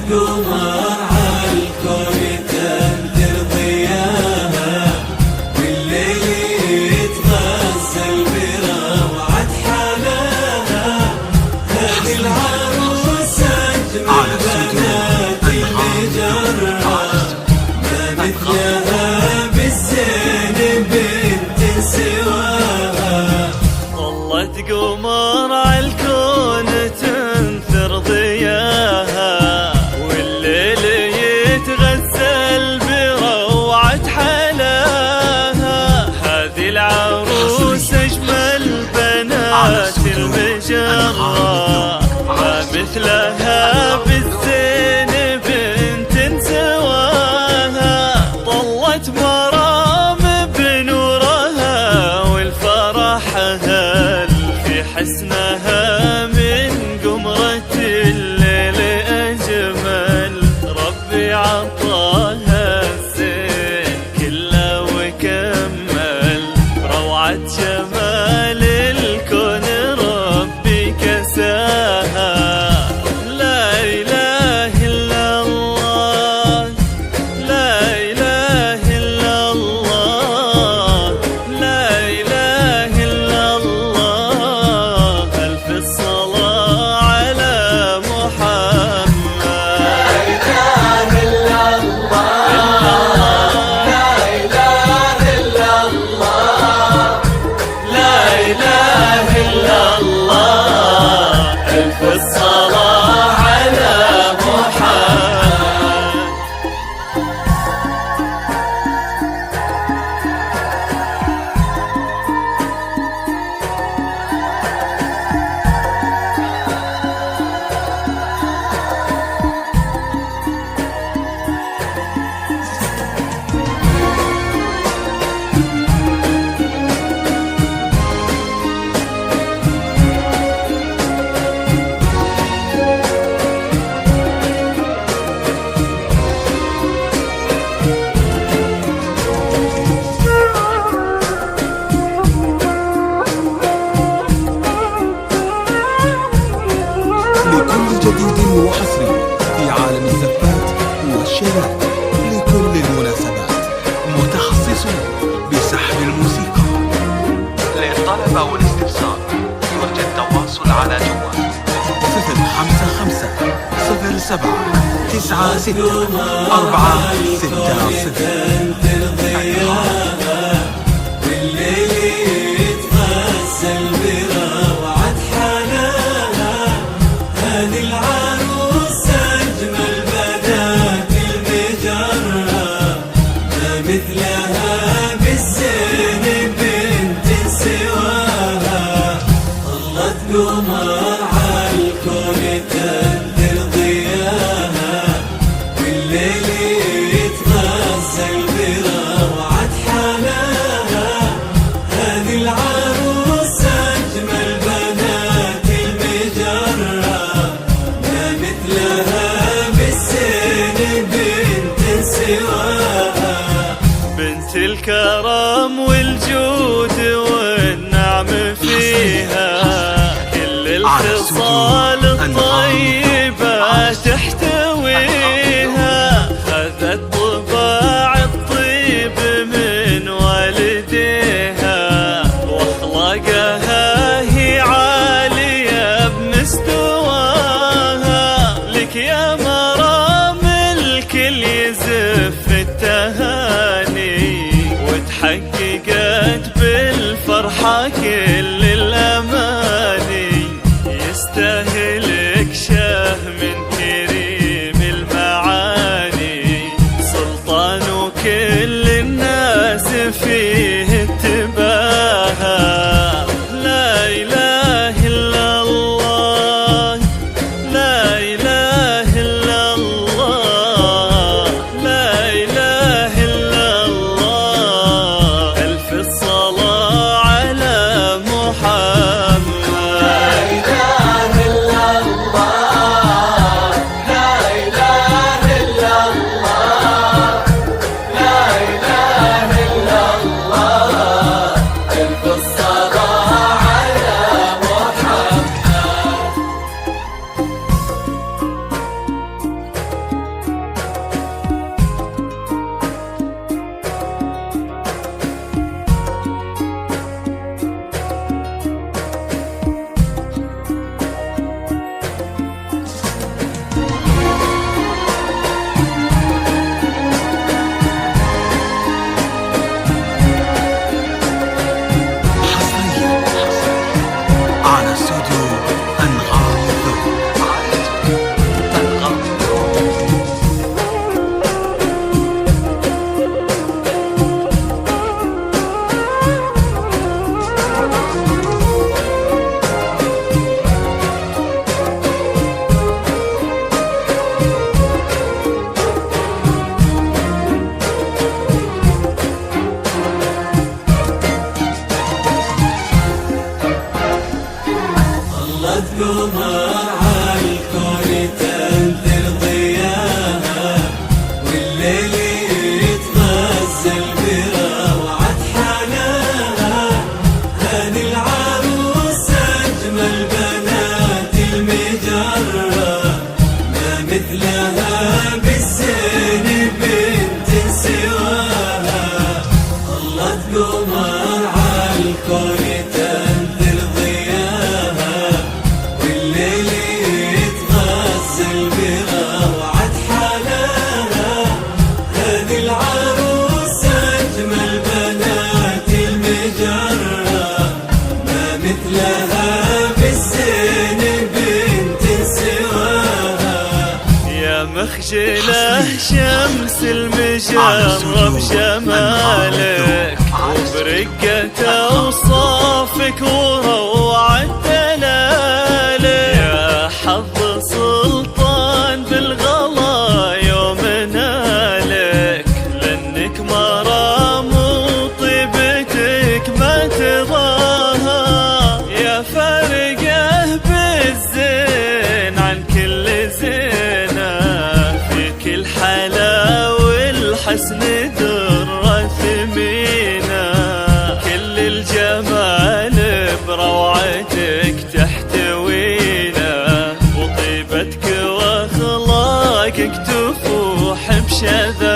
قمر عالكون تنثر ضياها، والليل يتغزل بروعة حلاها. هذه العروس أجمل بنات المجرة، ما مثلها بالزين بنت سواها. ظلت قمر عالكون تنثر ضياها، والليل يتغزل بروعة حلاها. هذه العروس أجمل بنات المجرة، ما مثلها بالزين بنت سواها. طلت مرام بنورها، والفرح هل في حسنها. من قمرة الليل أجمل، ربي عطاها الزين كله وكمل. روعة جمال الكون ربي كساها. لا إله إلا الله، لا إله إلا الله، لا إله إلا الله. ألف الصلاة على محمد. لا إله إلا الله، لا إله إلا الله، لا إله إلا الله. ألف الصلاة على محمد. لكل جديد وحصري في عالم الزفات والشيلات، لكل المناسبات متخصصون بسحب الموسيقى. للطلب أو الاستفسار يرجى التواصل على جوال 055 07 96 460. تنثر ضياها، والليل يتغزل بروعة حلاها. هذه العروس أجمل بنات المجرة، ما مثلها بالزين بنت سواها. ظلت قمر عالكون تنثر ضياها، والليل يتغزل بروعة حلاها. هذه العروس أجمل بنات المجرة، ما مثلها بالزين بنت سواها. بنت الكرم والجود والنعم فيها، كل الخصال الطيبة تحتويها. خذت طباع الطيب من والديها، واخلاقها هي عالية بمستواها. لك يا مرام الكل يزف التهاني، وتحققت بالفرحة كل الأماني. يستاهلك شه من كريم المال. مثلها بالزين بنت سواها. الله تقمر عالكون تنثر ضياها، والليل يتغزل بروعة حلاها. هذه العروس أجمل بنات المجرة، ما مثلها بالزين بنت سواها. يا مخجله شمس المجرة بجمالك، وبرقة أوصافك وروعة دلالك. يا حظ سلطان بالغلا يوم نالك، لأنك مرام وطيبتك ما تضاها. يا فارقه بالزين عن كل زينة، فيك الحلا والحسن درة ثمينة. كل الجمال بروعتك تحتوينا، وطيبتك واخلاقك تفوح بشذا.